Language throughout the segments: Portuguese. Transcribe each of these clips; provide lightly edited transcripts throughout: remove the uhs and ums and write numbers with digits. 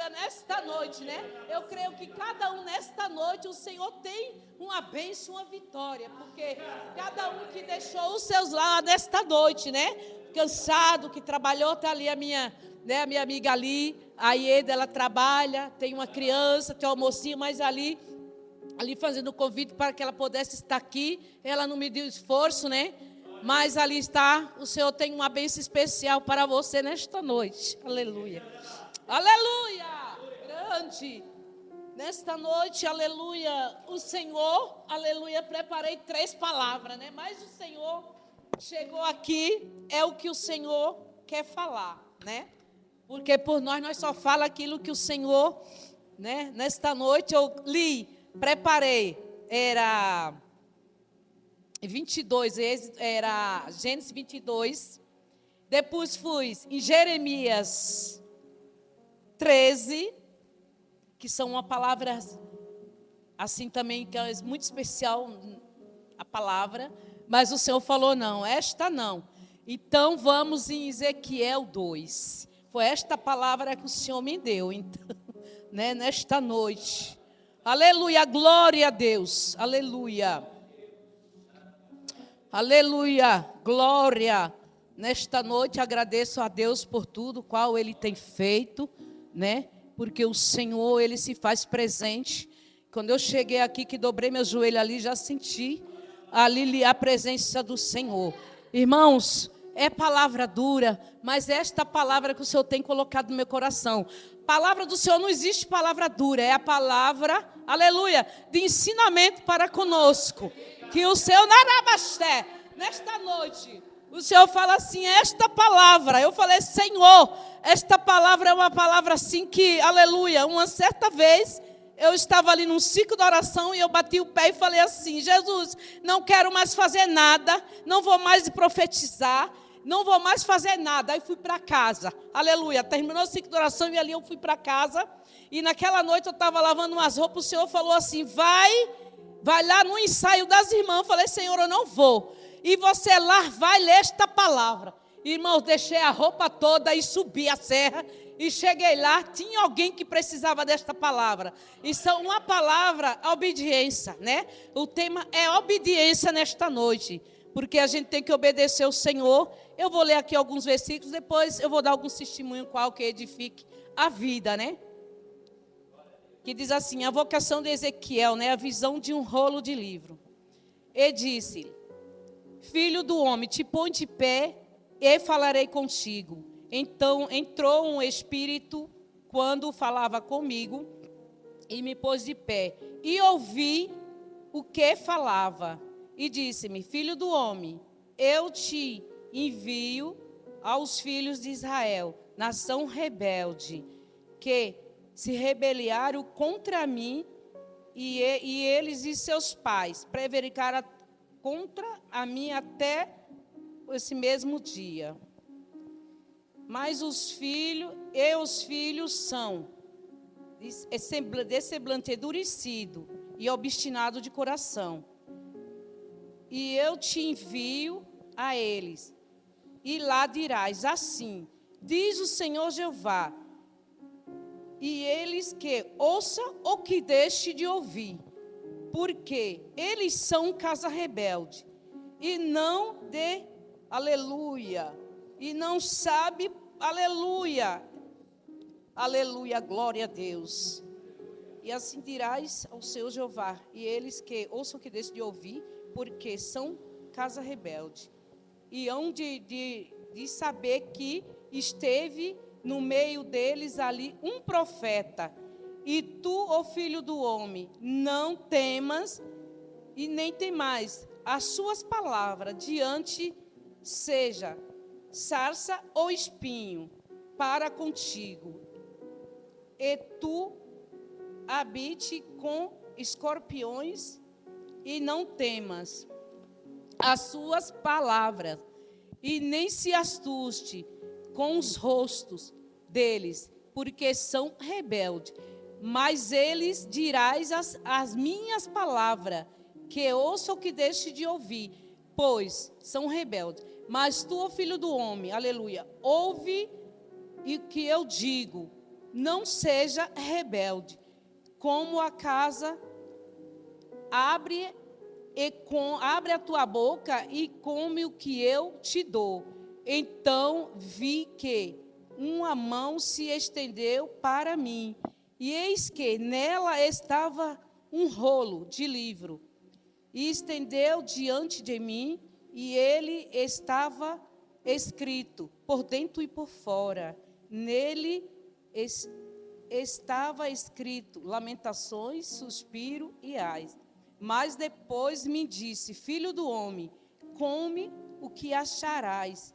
aleluia, nesta noite, né? Eu creio que cada um nesta noite, o Senhor tem uma bênção, uma vitória, porque cada um que deixou os seus lares nesta noite, né? Cansado, que trabalhou, tá ali a minha amiga ali, a Ieda, ela trabalha, tem uma criança, tem uma mocinha, mas ali fazendo o convite para que ela pudesse estar aqui, ela não me deu esforço, né? Mas ali está, o Senhor tem uma bênção especial para você nesta noite. Aleluia. Aleluia. Grande. Nesta noite, aleluia, o Senhor, aleluia, preparei 3 palavras, né? Mas o Senhor chegou aqui, é o que o Senhor quer falar, né? Porque por nós só fala aquilo que o Senhor, né? Nesta noite eu preparei, era 22, era Gênesis 22, depois fui em Jeremias 13, que são uma palavra assim também, que é muito especial a palavra, mas o Senhor falou não, esta não. Então vamos em Ezequiel 2, foi esta palavra que o Senhor me deu, então, né, nesta noite. Aleluia, glória a Deus, aleluia. Aleluia, glória. Nesta noite agradeço a Deus por tudo qual Ele tem feito, né? Porque o Senhor, Ele se faz presente. Quando eu cheguei aqui, que dobrei meu joelho ali, já senti ali a presença do Senhor. Irmãos, é palavra dura, mas é esta palavra que o Senhor tem colocado no meu coração. Palavra do Senhor, não existe palavra dura, é a palavra, aleluia, de ensinamento para conosco. Que o Senhor, Narabasté, nesta noite, o Senhor fala assim, esta palavra, eu falei, Senhor, esta palavra é uma palavra assim que, aleluia, uma certa vez, eu estava ali num ciclo de oração e eu bati o pé e falei assim, Jesus, não quero mais fazer nada, não vou mais profetizar, não vou mais fazer nada. Aí fui para casa, aleluia, terminou o ciclo de oração e ali eu fui para casa, e naquela noite eu estava lavando umas roupas, o Senhor falou assim, vai lá no ensaio das irmãs. Eu falei, Senhor, eu não vou. E você lá vai ler esta palavra. Irmãos, deixei a roupa toda e subi a serra. E cheguei lá, tinha alguém que precisava desta palavra. E são uma palavra, obediência, né? O tema é obediência nesta noite. Porque a gente tem que obedecer ao Senhor. Eu vou ler aqui alguns versículos, depois eu vou dar alguns testemunhos qual que edifique a vida, né? Que diz assim, a vocação de Ezequiel, né, a visão de um rolo de livro. E disse, filho do homem, te põe de pé e falarei contigo. Então entrou um espírito quando falava comigo e me pôs de pé. E ouvi o que falava. E disse-me, filho do homem, eu te envio aos filhos de Israel, nação rebelde, que se rebelaram contra mim e eles e seus pais prevaricaram contra a mim até esse mesmo dia. Mas os filhos são de semblante endurecido e obstinado de coração. E eu te envio a eles. E lá dirás assim, diz o Senhor Jeová, e eles que ouçam ou que deixe de ouvir, porque eles são casa rebelde, e não aleluia, e não sabe, aleluia, aleluia, glória a Deus. E assim dirás ao Senhor Jeová, e eles que ouçam que deixe de ouvir, porque são casa rebelde, e hão de saber que esteve no meio deles ali um profeta. E tu, ó filho do homem, não temas e nem temais as suas palavras diante, seja sarça ou espinho, para contigo. E tu habite com escorpiões e não temas as suas palavras, e nem se assuste com os rostos deles, porque são rebeldes. Mas eles dirás as minhas palavras, que ouça o que deixe de ouvir, pois são rebeldes. Mas tu, ó filho do homem, aleluia, ouve o que eu digo. não seja rebelde, como a casa, abre a tua boca e come o que eu te dou. Então vi que uma mão se estendeu para mim, e eis que nela estava um rolo de livro, e estendeu diante de mim, e ele estava escrito por dentro e por fora. Nele estava escrito lamentações, suspiro e ais. Mas depois me disse: filho do homem, come o que acharás,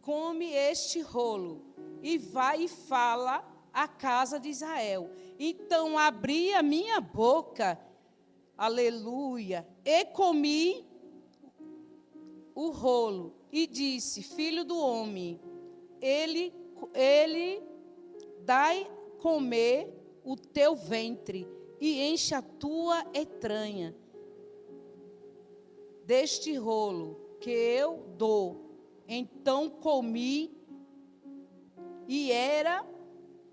come este rolo, e vai e fala à casa de Israel. Então abri a minha boca, aleluia, e comi o rolo, e disse: filho do homem, ele dai comer o teu ventre, e enche a tua entranha deste rolo que eu dou. Então comi, e era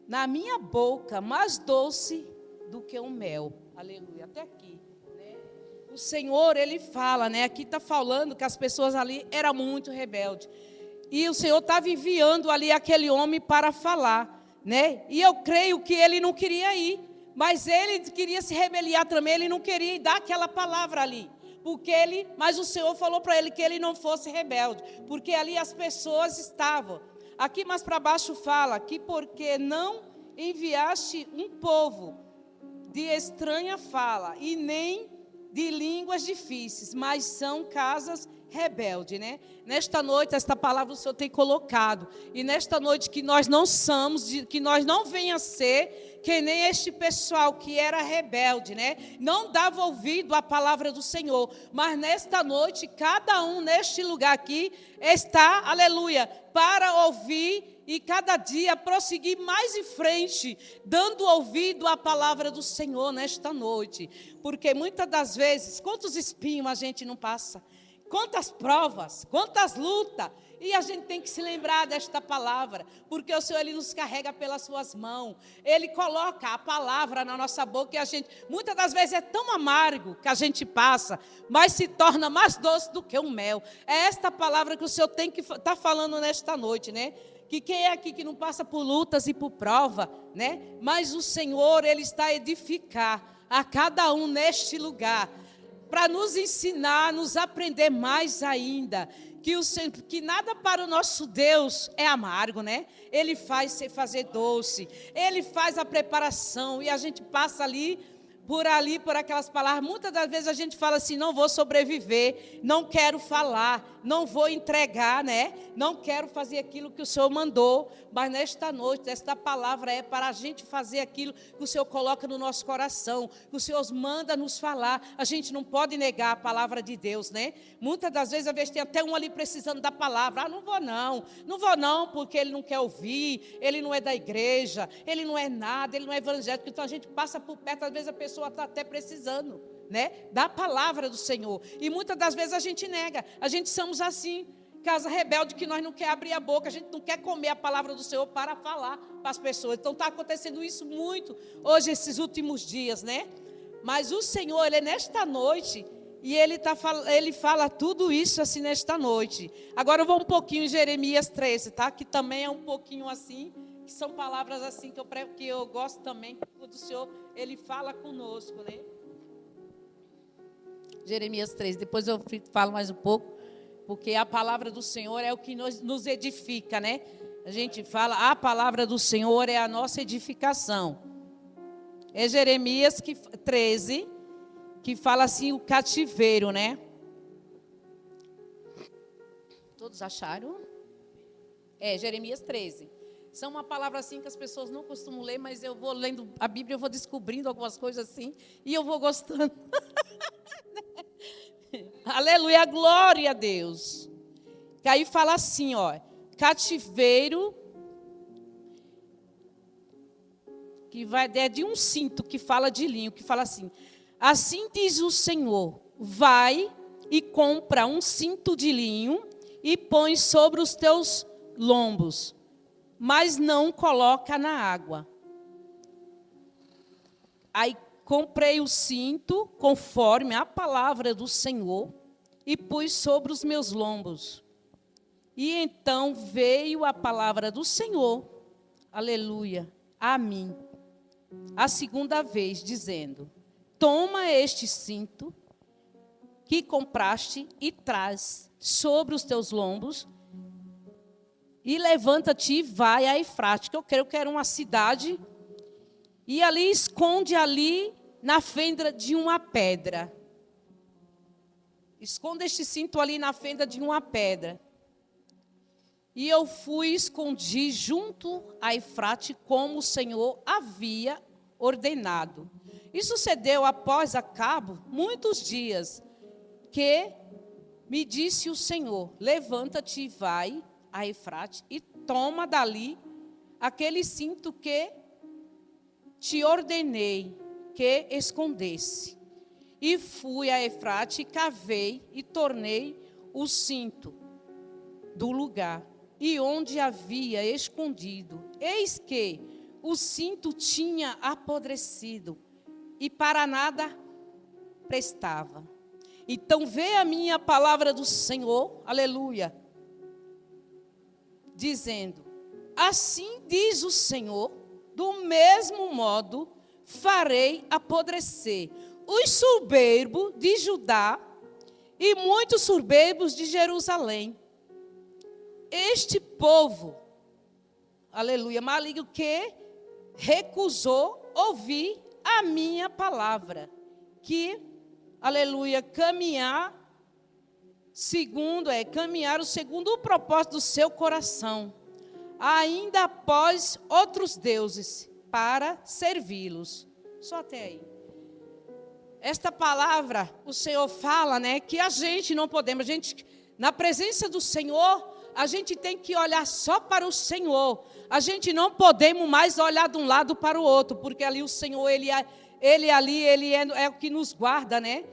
na minha boca mais doce do que o mel. Aleluia, até aqui. O Senhor, Ele fala, né? Aqui está falando que as pessoas ali eram muito rebeldes. E o Senhor estava enviando ali aquele homem para falar, né? E eu creio que ele não queria ir, mas ele queria se rebeliar também, ele não queria dar aquela palavra ali. Mas o Senhor falou para ele que ele não fosse rebelde, porque ali as pessoas estavam. Aqui mais para baixo fala que porque não enviaste um povo de estranha fala, e nem de línguas difíceis, mas são casas rebeldes, né? Nesta noite, esta palavra o Senhor tem colocado. E nesta noite que nós não somos, que nós não venha a ser que nem este pessoal que era rebelde, né? Não dava ouvido à palavra do Senhor. Mas nesta noite, cada um neste lugar aqui está, aleluia, para ouvir e cada dia prosseguir mais em frente, dando ouvido à palavra do Senhor nesta noite. Porque muitas das vezes, quantos espinhos a gente não passa? Quantas provas, quantas lutas. E a gente tem que se lembrar desta palavra, porque o Senhor, Ele nos carrega pelas suas mãos. Ele coloca a palavra na nossa boca e a gente, muitas das vezes é tão amargo que a gente passa, mas se torna mais doce do que o mel. É esta palavra que o Senhor tem que estar falando nesta noite, né? Que quem é aqui que não passa por lutas e por prova, né? Mas o Senhor, Ele está a edificar a cada um neste lugar, para nos ensinar, nos aprender mais ainda, que nada para o nosso Deus é amargo, né? Ele faz se fazer doce, Ele faz a preparação, e a gente passa ali, por aquelas palavras. Muitas das vezes a gente fala assim: não vou sobreviver, não quero falar, não vou entregar, né? Não quero fazer aquilo que o Senhor mandou. Mas nesta noite, esta palavra é para a gente fazer aquilo que o Senhor coloca no nosso coração, que o Senhor manda nos falar. A gente não pode negar a palavra de Deus, né? Muitas das vezes, às vezes, tem até um ali precisando da palavra. Ah, não vou não, porque ele não quer ouvir, ele não é da igreja, ele não é nada, ele não é evangélico. Então a gente passa por perto, às vezes a pessoa está até precisando, né, da palavra do Senhor. E muitas das vezes a gente nega. A gente somos assim, casa rebelde, que nós não quer abrir a boca, a gente não quer comer a palavra do Senhor para falar para as pessoas. Então está acontecendo isso muito hoje, esses últimos dias, né? Mas o Senhor, Ele é nesta noite, e Ele fala tudo isso assim nesta noite. Agora eu vou um pouquinho em Jeremias 13, tá? Que também é um pouquinho assim, que são palavras assim que eu gosto também, quando o Senhor, Ele fala conosco, né? Jeremias 13, depois eu falo mais um pouco, porque a palavra do Senhor é o que nos edifica, né? A gente fala, a palavra do Senhor é a nossa edificação. É Jeremias 13, que fala assim, o cativeiro, né? Todos acharam? É, Jeremias 13. São uma palavra assim que as pessoas não costumam ler, mas eu vou lendo a Bíblia, eu vou descobrindo algumas coisas assim, e eu vou gostando. Aleluia, glória a Deus. Que aí fala assim, ó, cativeiro, que é de um cinto, que fala de linho, que fala assim: assim diz o Senhor, vai e compra um cinto de linho e põe sobre os teus lombos, mas não coloca na água. Aí comprei o cinto conforme a palavra do Senhor e pus sobre os meus lombos. E então veio a palavra do Senhor, aleluia, a mim, a segunda vez, dizendo: toma este cinto que compraste e traz sobre os teus lombos, e levanta-te e vai a Efrate, que eu creio que era uma cidade, e ali esconde ali na fenda de uma pedra. Esconde este cinto ali na fenda de uma pedra. E eu fui e escondi junto a Efrate, como o Senhor havia ordenado. E sucedeu após acabo muitos dias, que me disse o Senhor: levanta-te e vai a Efrate e toma dali aquele cinto que te ordenei que escondesse. E fui a Efrate, e cavei e tornei o cinto do lugar, e onde havia escondido, eis que o cinto tinha apodrecido, e para nada prestava. Então veio a minha palavra do Senhor, aleluia, dizendo: assim diz o Senhor, do mesmo modo farei apodrecer os soberbos de Judá e muitos soberbos de Jerusalém. Este povo, aleluia, maligno, que recusou ouvir a minha palavra, que, aleluia, caminharam segundo o propósito do seu coração, ainda após outros deuses, para servi-los. Só até aí. Esta palavra, o Senhor fala, né, que a gente não podemos, na presença do Senhor, a gente tem que olhar só para o Senhor. A gente não podemos mais olhar de um lado para o outro, porque ali o Senhor, Ele é o que nos guarda, né?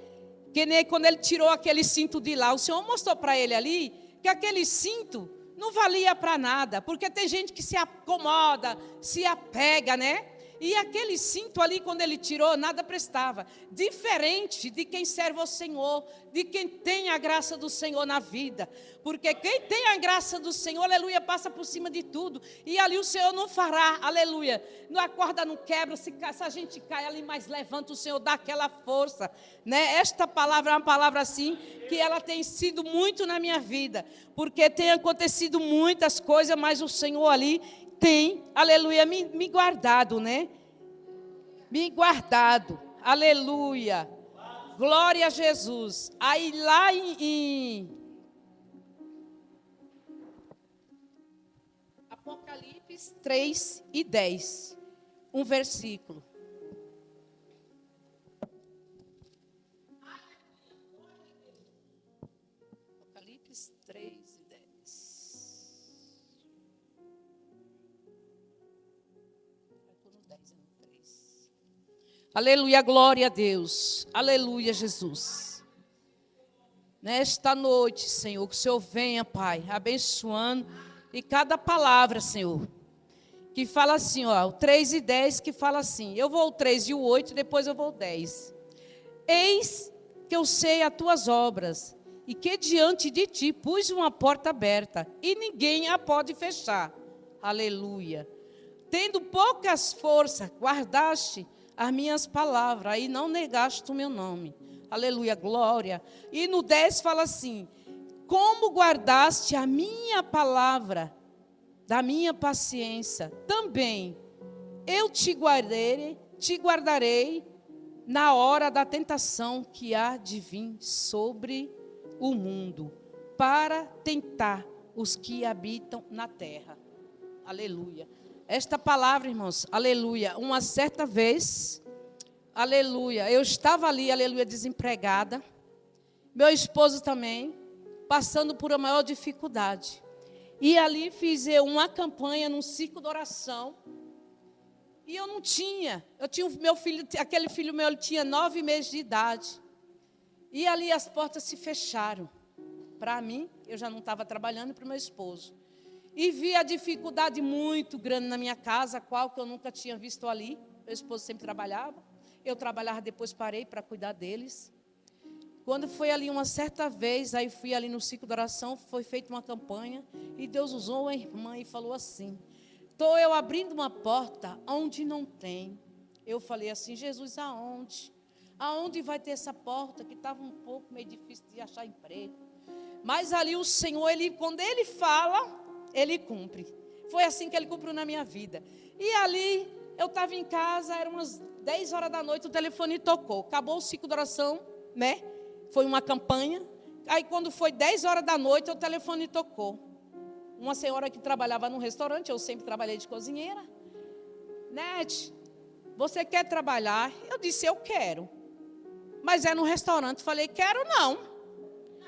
Que nem quando Ele tirou aquele cinto de lá, o Senhor mostrou para ele ali que aquele cinto não valia para nada, porque tem gente que se acomoda, se apega, né? E aquele cinto ali, quando ele tirou, nada prestava. Diferente de quem serve ao Senhor, de quem tem a graça do Senhor na vida. Porque quem tem a graça do Senhor, aleluia, passa por cima de tudo. E ali o Senhor não fará, aleluia. A corda não quebra, se a gente cai ali, mas levanta, o Senhor, dá aquela força. Né? Esta palavra é uma palavra assim, que ela tem sido muito na minha vida. Porque tem acontecido muitas coisas, mas o Senhor ali tem, aleluia, me guardado, né? Me guardado, aleluia. Glória a Jesus. Aí lá em Apocalipse 3:10, um versículo. Apocalipse 3:10. Aleluia, glória a Deus. Aleluia, Jesus. Nesta noite, Senhor, que o Senhor venha, Pai, abençoando. E cada palavra, Senhor, que fala assim, ó, o 3:10, que fala assim. Eu vou o 3 e o 8, depois eu vou o 10. Eis que eu sei as tuas obras, e que diante de ti pus uma porta aberta, e ninguém a pode fechar. Aleluia. Tendo poucas forças, guardaste as minhas palavras, e não negaste o meu nome. Aleluia, glória. E no 10 fala assim: como guardaste a minha palavra, da minha paciência, também eu te guardarei na hora da tentação que há de vir sobre o mundo, para tentar os que habitam na terra. Aleluia. Esta palavra, irmãos, aleluia, uma certa vez, aleluia, eu estava ali, aleluia, desempregada, meu esposo também, passando por a maior dificuldade, e ali fiz uma campanha num ciclo de oração, e eu tinha o meu filho, aquele filho meu, ele tinha 9 meses de idade, e ali as portas se fecharam, para mim, eu já não estava trabalhando, e para o meu esposo. E vi a dificuldade muito grande na minha casa, a qual que eu nunca tinha visto ali. Meu esposo sempre trabalhava. Eu trabalhava, depois parei para cuidar deles. Quando foi ali uma certa vez, aí fui ali no ciclo da oração, foi feita uma campanha, e Deus usou uma irmã e falou assim: estou eu abrindo uma porta onde não tem. Eu falei assim: Jesus, aonde? Aonde vai ter essa porta? Que estava um pouco meio difícil de achar emprego. Mas ali o Senhor, quando Ele fala, Ele cumpre. Foi assim que Ele cumpriu na minha vida. E ali, eu estava em casa, eram umas 10 horas da noite, o telefone tocou. Acabou o ciclo de oração, né? Foi uma campanha. Aí quando foi 10 horas da noite, o telefone tocou. Uma senhora que trabalhava num restaurante, eu sempre trabalhei de cozinheira. Nete, você quer trabalhar? Eu disse: eu quero. Mas é no restaurante. Falei: quero não.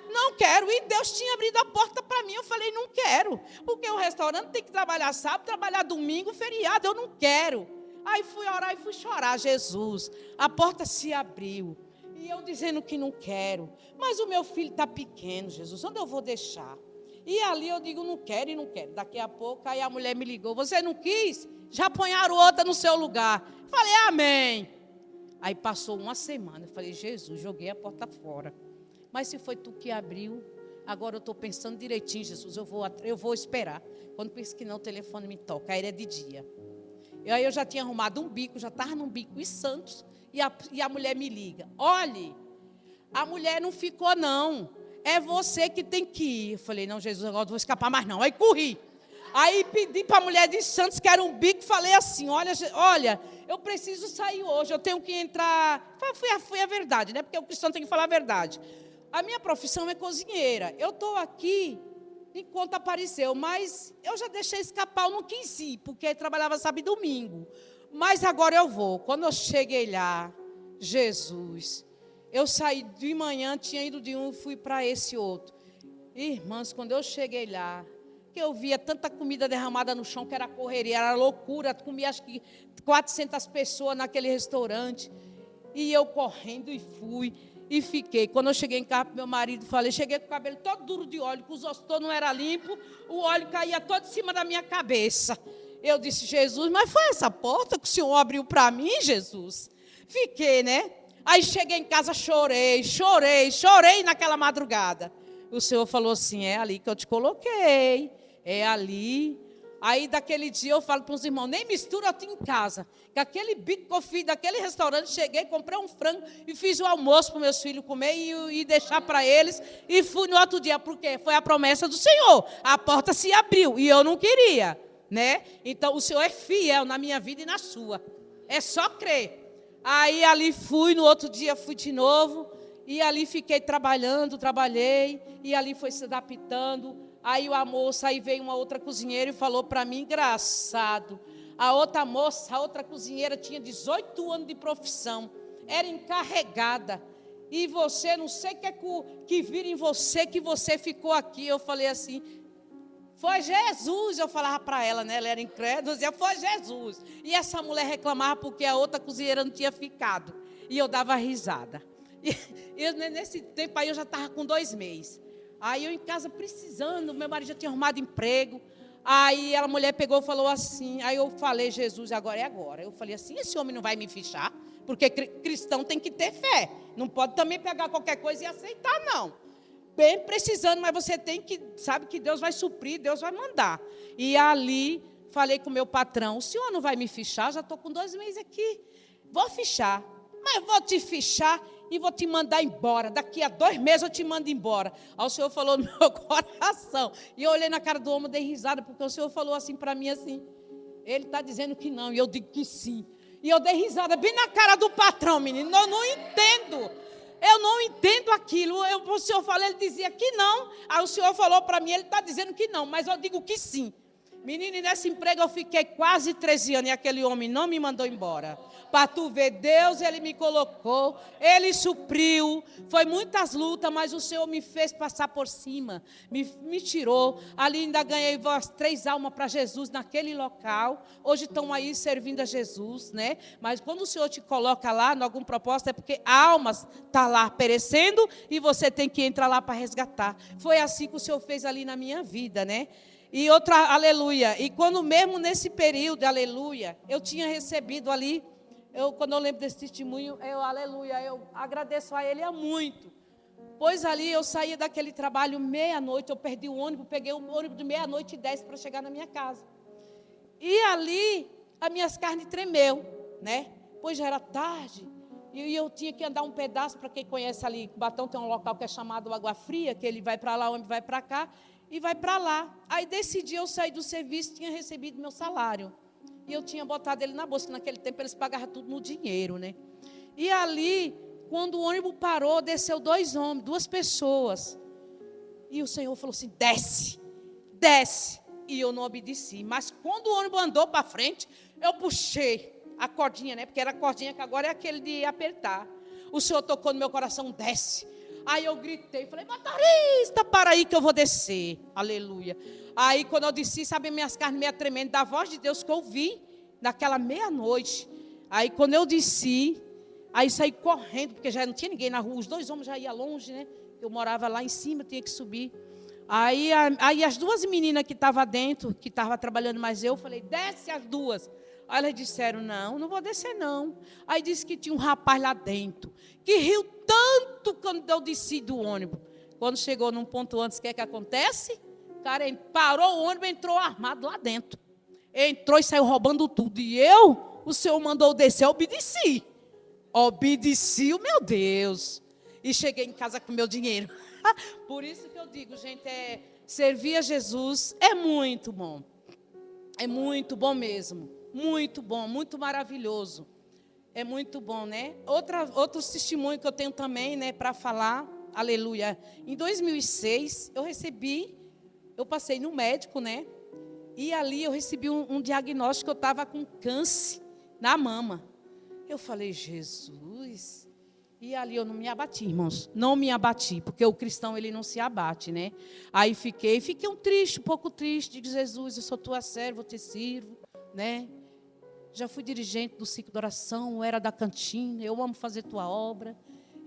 Não quero. E Deus tinha abrido a porta para mim. Eu falei: não quero. Porque o restaurante tem que trabalhar sábado, trabalhar domingo, feriado. Eu não quero. Aí fui orar e fui chorar. Jesus, a porta se abriu. E eu dizendo que não quero. Mas o meu filho está pequeno, Jesus. Onde eu vou deixar? E ali eu digo: não quero e não quero. Daqui a pouco, aí a mulher me ligou: você não quis? Já ponharam outra no seu lugar. Falei: amém. Aí passou uma semana. Eu falei: Jesus, joguei a porta fora. Mas se foi tu que abriu, agora eu estou pensando direitinho, Jesus. Eu vou esperar. Quando penso que não, o telefone me toca. Aí era de dia. E aí eu já tinha arrumado um bico, já estava num bico em Santos. E a mulher me liga: olhe, a mulher não ficou não, é você que tem que ir. Eu falei: não, Jesus, agora não vou escapar mais não. Aí corri. Aí pedi para a mulher de Santos, que era um bico, falei assim: olha, eu preciso sair hoje, eu tenho que entrar. Foi a verdade, né? Porque o cristão tem que falar a verdade. A minha profissão é cozinheira. Eu estou aqui enquanto apareceu, mas eu já deixei escapar, eu não quis ir, porque trabalhava sábado e domingo. Mas agora eu vou. Quando eu cheguei lá, Jesus, eu saí de manhã, tinha ido de um e fui para esse outro. Irmãs, quando eu cheguei lá, que eu via tanta comida derramada no chão, que era correria, era loucura, comia acho que 400 pessoas naquele restaurante. E eu correndo e fui e fiquei. Quando eu cheguei em casa, meu marido, falei, cheguei com o cabelo todo duro de óleo, que os ossos não era limpo, o óleo caía todo em cima da minha cabeça. Eu disse: Jesus, mas foi essa porta que o Senhor abriu para mim, Jesus? Fiquei, né? Aí cheguei em casa, chorei naquela madrugada. O Senhor falou assim: é ali que eu te coloquei, é ali. Aí daquele dia eu falo para os irmãos: nem mistura aqui em casa. Que aquele bico que eu fiz daquele restaurante, cheguei, comprei um frango e fiz o almoço para meus filhos comer e deixar para eles. E fui no outro dia, porque foi a promessa do Senhor. A porta se abriu e eu não queria, né? Então o Senhor é fiel na minha vida e na sua. É só crer. Aí ali fui, no outro dia fui de novo. E ali fiquei trabalhei. E ali foi se adaptando. Aí a moça, aí veio uma outra cozinheira e falou para mim: engraçado. A outra moça, a outra cozinheira tinha 18 anos de profissão. Era encarregada. E você, não sei o que vira em você, que você ficou aqui. Eu falei assim: foi Jesus. Eu falava para ela, né? Ela era incrédula, dizia: foi Jesus. E essa mulher reclamava porque a outra cozinheira não tinha ficado. E eu dava risada. E nesse tempo aí eu já estava com 2 meses. Aí eu em casa precisando, meu marido já tinha arrumado emprego. Aí a mulher pegou e falou assim, aí eu falei: Jesus, agora é agora. Eu falei assim: esse homem não vai me fichar? Porque cristão tem que ter fé. Não pode também pegar qualquer coisa e aceitar, não. Bem precisando, mas você tem que, sabe que Deus vai suprir, Deus vai mandar. E ali falei com o meu patrão: o senhor não vai me fichar? Já estou com 2 meses aqui. Vou fichar, mas vou te fichar e vou te mandar embora. Daqui a 2 meses eu te mando embora. Aí o Senhor falou no meu coração. E eu olhei na cara do homem, dei risada, porque o Senhor falou assim para mim assim: ele está dizendo que não, e eu digo que sim. E eu dei risada bem na cara do patrão, menino. Eu não entendo. Eu não entendo aquilo. O Senhor falou, ele dizia que não. Aí o Senhor falou para mim, ele está dizendo que não, mas eu digo que sim. Menino, e nesse emprego eu fiquei quase 13 anos e aquele homem não me mandou embora. Para tu ver, Deus, ele me colocou, ele supriu. Foi muitas lutas, mas o Senhor me fez passar por cima. Me tirou. Ali ainda ganhei 3 almas para Jesus naquele local. Hoje estão aí servindo a Jesus, né? Mas quando o Senhor te coloca lá, em algum propósito, é porque almas estão lá perecendo e você tem que entrar lá para resgatar. Foi assim que o Senhor fez ali na minha vida, né? E outra, aleluia. E quando mesmo nesse período, aleluia, eu tinha recebido ali Quando eu lembro desse testemunho, aleluia, eu agradeço a Ele muito. Pois ali eu saía daquele trabalho meia-noite, eu perdi o ônibus, peguei o ônibus de 00:30 para chegar na minha casa. E ali, as minhas carnes tremeu, né? Pois já era tarde, e eu tinha que andar um pedaço, para quem conhece ali, Cubatão tem um local que é chamado Água Fria, que ele vai para lá, o ônibus vai para cá, e vai para lá. Aí desse dia eu saí do serviço, tinha recebido meu salário. E eu tinha botado ele na bolsa, naquele tempo eles pagavam tudo no dinheiro, né? E ali, quando o ônibus parou, desceu 2 homens, 2 pessoas. E o Senhor falou assim, desce, desce. E eu não obedeci. Mas quando o ônibus andou para frente, eu puxei a cordinha, né? Porque era a cordinha que agora é aquele de apertar. O Senhor tocou no meu coração, desce. Aí eu gritei, falei, motorista, para aí que eu vou descer. Aleluia. Aí quando eu desci, sabe, minhas carnes meio tremendo, da voz de Deus que eu ouvi naquela meia-noite. Aí quando eu desci, aí saí correndo, porque já não tinha ninguém na rua, os 2 homens já iam longe, né? Eu morava lá em cima, tinha que subir. Aí as 2 meninas que estavam dentro, que estavam trabalhando mais eu falei, desce as 2. Aí elas disseram, não vou descer não. Aí disse que tinha um rapaz lá dentro, que riu tanto quando eu desci do ônibus. Quando chegou num ponto antes, o que é que acontece? O cara parou o ônibus, entrou armado lá dentro. Entrou e saiu roubando tudo. E o Senhor mandou descer, eu obedeci. Obedeci, meu Deus. E cheguei em casa com meu dinheiro. Por isso que eu digo, gente, servir a Jesus é muito bom. É muito bom mesmo. Muito bom, muito maravilhoso. É muito bom, né? Outro testemunho que eu tenho também, né, para falar. Aleluia. Em 2006, eu passei no médico, né? E ali eu recebi um diagnóstico que eu estava com câncer na mama. Eu falei, Jesus. E ali eu não me abati, irmãos. Não me abati, porque o cristão, ele não se abate, né? Aí fiquei um pouco triste. Digo, Jesus, eu sou tua serva, eu te sirvo, né? Já fui dirigente do ciclo de oração, eu era da cantina, eu amo fazer tua obra.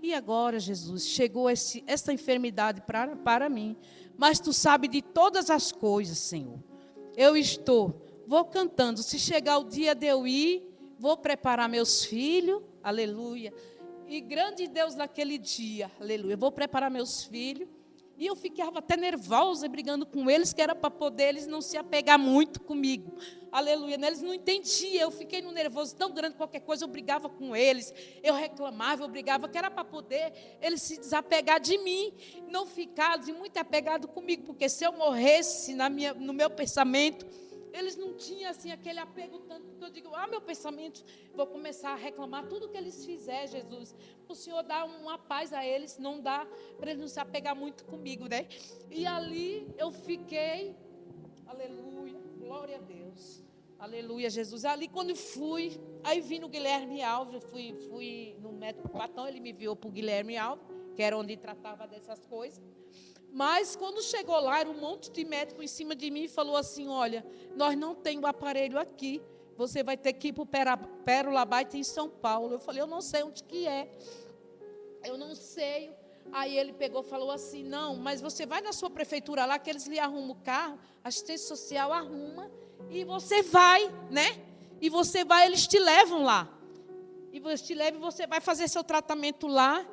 E agora, Jesus, chegou essa enfermidade para mim. Mas tu sabe de todas as coisas, Senhor. Vou cantando. Se chegar o dia de eu ir, vou preparar meus filhos, aleluia. E grande Deus naquele dia, aleluia. Vou preparar meus filhos. E eu ficava até nervosa, brigando com eles, que era para poder eles não se apegar muito comigo. Aleluia. Eles não entendiam. Eu fiquei num nervoso tão grande, qualquer coisa eu brigava com eles. Eu reclamava, eu brigava, que era para poder eles se desapegar de mim. Não ficar muito apegado comigo, porque se eu morresse no meu pensamento, eles não tinham assim, aquele apego tanto, porque eu digo, meu pensamento, vou começar a reclamar tudo que eles fizerem, Jesus. O Senhor dá uma paz a eles, não dá para eles não se apegar muito comigo, né? E ali eu fiquei, aleluia, glória a Deus, aleluia, Jesus. Ali quando fui, aí vim no Guilherme Alves, fui no médico Patão, ele me enviou para o Guilherme Alves, que era onde tratava dessas coisas. Mas quando chegou lá, era um monte de médico em cima de mim e falou assim, olha, nós não temos o aparelho aqui, você vai ter que ir para o Pérola Baita em São Paulo. Eu falei, eu não sei onde que é, eu não sei. Aí ele pegou e falou assim, não, mas você vai na sua prefeitura lá, que eles lhe arrumam o carro, a assistência social arruma, e você vai, né? E você vai, eles te levam lá. E você te leva e você vai fazer seu tratamento lá.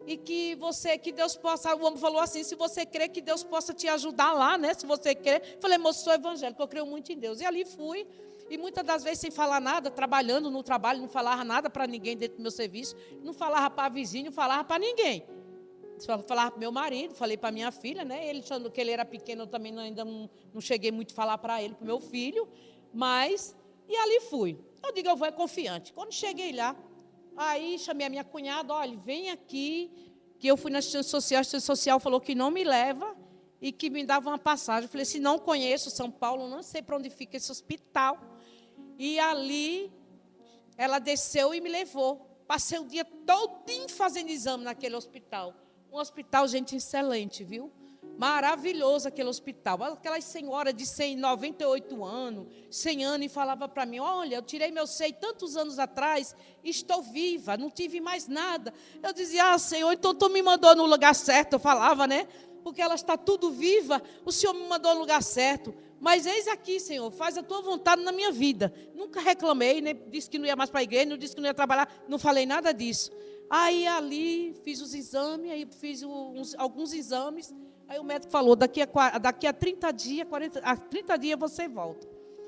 E que Deus possa, o homem falou assim, se você crer que Deus possa te ajudar lá, né? Se você crer, falei, moço, sou evangélico, eu creio muito em Deus. E ali fui, e muitas das vezes sem falar nada, trabalhando no trabalho, não falava nada para ninguém dentro do meu serviço, não falava para vizinho, não falava para ninguém. Falava para meu marido, falei para minha filha, né? Ele achando que ele era pequeno, eu também ainda não cheguei muito a falar para ele, para o meu filho, mas, e ali fui. Eu digo, eu vou confiante. Quando cheguei lá, aí chamei a minha cunhada, olha, vem aqui, que eu fui na assistência social falou que não me leva e que me dava uma passagem. Eu falei, se não conheço São Paulo, não sei para onde fica esse hospital. E ali, ela desceu e me levou. Passei o dia todinho fazendo exame naquele hospital. Um hospital, gente, excelente, viu? Maravilhoso aquele hospital. Aquelas senhoras de 98 anos, 100 anos, e falava para mim, olha, eu tirei meu seio tantos anos atrás, estou viva, não tive mais nada. Eu dizia, Senhor, então tu me mandou no lugar certo, eu falava, né? porque ela está tudo viva, o Senhor me mandou no lugar certo. Mas eis aqui, Senhor, faz a tua vontade na minha vida. Nunca reclamei, nem disse que não ia mais para a igreja, não disse que não ia trabalhar, não falei nada disso. Aí ali fiz os exames, aí fiz alguns exames. Aí o médico falou, daqui a 30 dias, 30 dias você volta.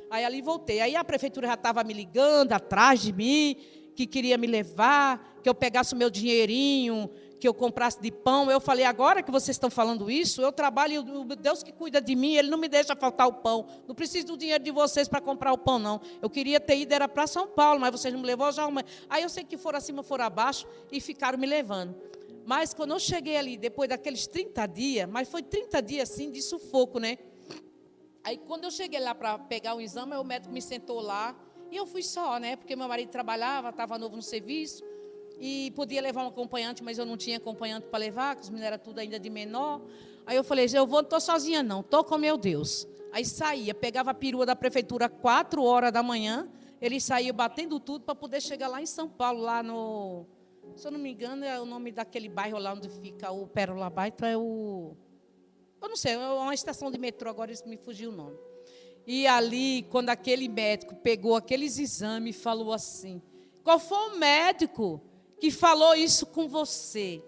Aí ali voltei. Aí a prefeitura já estava me ligando atrás de mim, que queria me levar, que eu pegasse o meu dinheirinho, que eu comprasse de pão. Eu falei, agora que vocês estão falando isso, eu trabalho, o Deus que cuida de mim, Ele não me deixa faltar o pão. Não preciso do dinheiro de vocês para comprar o pão, não. Eu queria ter ido, era para São Paulo, mas vocês não me levou já uma. Aí eu sei que foram acima, foram abaixo e ficaram me levando. Mas quando eu cheguei ali, depois daqueles 30 dias, mas foi 30 dias assim de sufoco, né? Aí quando eu cheguei lá para pegar o exame, o médico me sentou lá, e eu fui só, né? Porque meu marido trabalhava, estava novo no serviço, e podia levar um acompanhante, mas eu não tinha acompanhante para levar, que os meninos eram tudo ainda de menor. Aí eu falei, eu vou, não estou sozinha não, estou com meu Deus. Aí saía, pegava a perua da prefeitura 4 horas da manhã, ele saía batendo tudo para poder chegar lá em São Paulo, lá no... Se eu não me engano, é o nome daquele bairro lá onde fica o Pérola Baito, é o... Eu não sei, é uma estação de metrô, agora isso me fugiu o nome. E ali, quando aquele médico pegou aqueles exames e falou assim, qual foi o médico que falou isso com você?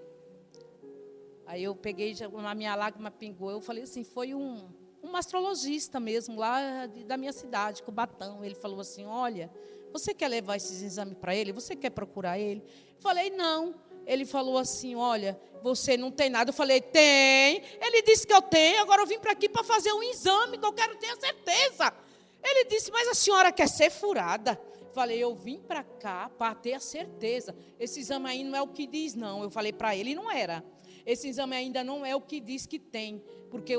Aí eu peguei, a minha lágrima pingou, eu falei assim, foi um astrologista mesmo, lá da minha cidade, Cubatão. Ele falou assim, olha, você quer levar esses exames para ele? Você quer procurar ele? Eu falei, não. Ele falou assim, olha, você não tem nada. Eu falei, tem. Ele disse que eu tenho, agora eu vim para aqui para fazer um exame, que eu quero ter a certeza. Ele disse, mas a senhora quer ser furada? Eu falei, eu vim para cá para ter a certeza. Esse exame aí não é o que diz, não. Eu falei para ele, não era. Esse exame ainda não é o que diz que tem. Porque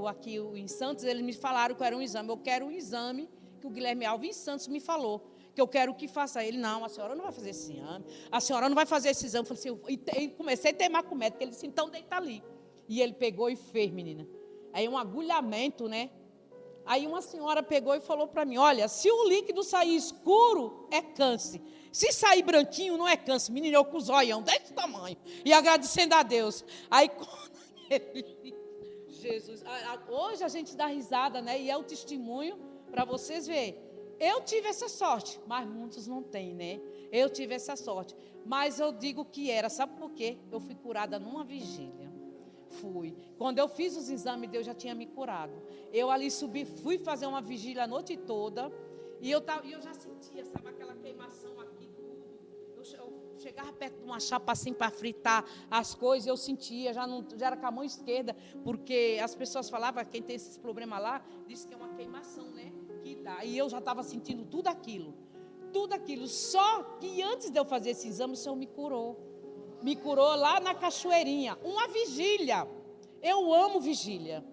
aqui em Santos, eles me falaram que era um exame. Eu quero um exame que o Guilherme Alves Santos me falou. Que eu quero que faça ele. Não, a senhora não vai fazer esse exame. A senhora não vai fazer esse exame. Eu falei assim, e comecei a teimar com o médico. Ele disse, então deita ali. E ele pegou e fez, menina. Aí um agulhamento, né? Aí uma senhora pegou e falou para mim, olha, se o líquido sair escuro, é câncer. Se sair branquinho, não é câncer. Menina, eu com os olhão desse tamanho. E agradecendo a Deus. Aí quando ele... Jesus, hoje a gente dá risada, né? E é o testemunho para vocês verem. Eu tive essa sorte, mas muitos não têm, né? Eu tive essa sorte. Mas eu digo que era, sabe por quê? Eu fui curada numa vigília. Fui. Quando eu fiz os exames, Deus já tinha me curado. Eu ali subi, fui fazer uma vigília a noite toda. E eu já sentia, sabe, aquela queimação aqui, tudo. Eu chegava perto de uma chapa assim para fritar as coisas, eu sentia, já era com a mão esquerda, porque as pessoas falavam, quem tem esses problemas lá, disse que é uma queimação, né? Que dá. E eu já estava sentindo tudo aquilo. Só que antes de eu fazer esse exame, o Senhor me curou. Me curou lá na Cachoeirinha. Uma vigília. Eu amo vigília.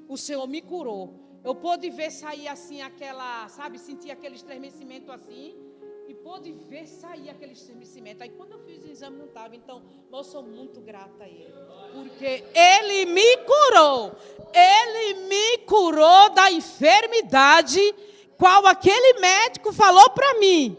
O Senhor me curou. Eu pude ver sair assim aquela, sabe, sentir aquele estremecimento assim. E pude ver sair aquele estremecimento. Aí quando eu fiz o exame não estava. Então, eu sou muito grata a Ele. Porque Ele me curou. Ele me curou da enfermidade, qual aquele médico falou para mim.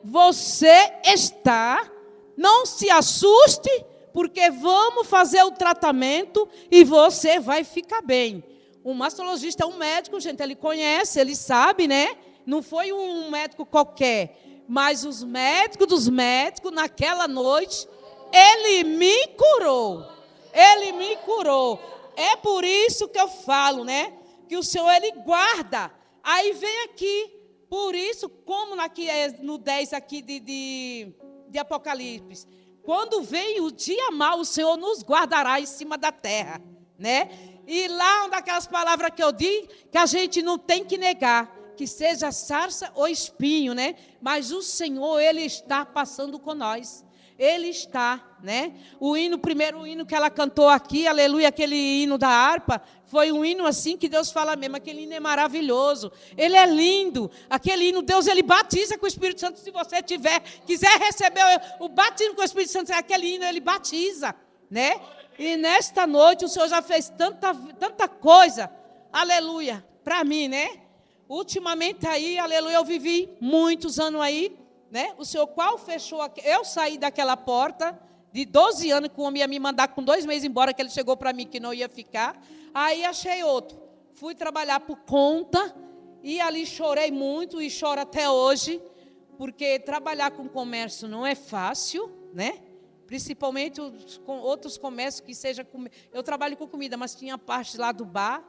Você está, não se assuste, porque vamos fazer o tratamento e você vai ficar bem. Um mastologista é um médico, gente, ele conhece, ele sabe, né? Não foi um médico qualquer. Mas os médicos dos médicos, naquela noite, ele me curou. Ele me curou. É por isso que eu falo, né? Que o Senhor, Ele guarda. Aí vem aqui. Por isso, como aqui no 10 aqui de Apocalipse. Quando vem o dia mau, o Senhor nos guardará em cima da terra, né? E lá, onde aquelas palavras que eu digo, que a gente não tem que negar. Que seja sarça ou espinho, né? Mas o Senhor, Ele está passando com nós. Ele está, né? O primeiro hino que ela cantou aqui, aleluia, aquele hino da harpa, foi um hino assim que Deus fala mesmo, aquele hino é maravilhoso, ele é lindo, aquele hino, Deus, ele batiza com o Espírito Santo, se você quiser receber o batismo com o Espírito Santo, aquele hino ele batiza, né? E nesta noite o Senhor já fez tanta coisa, aleluia, para mim, né? Ultimamente aí, aleluia, eu vivi muitos anos aí, né? O Senhor qual fechou, eu saí daquela porta, de 12 anos, que o homem ia me mandar com 2 meses embora, que ele chegou para mim que não ia ficar. Aí achei outro. Fui trabalhar por conta e ali chorei muito e choro até hoje, porque trabalhar com comércio não é fácil, né? Principalmente com outros comércios que seja... Eu trabalho com comida, mas tinha parte lá do bar,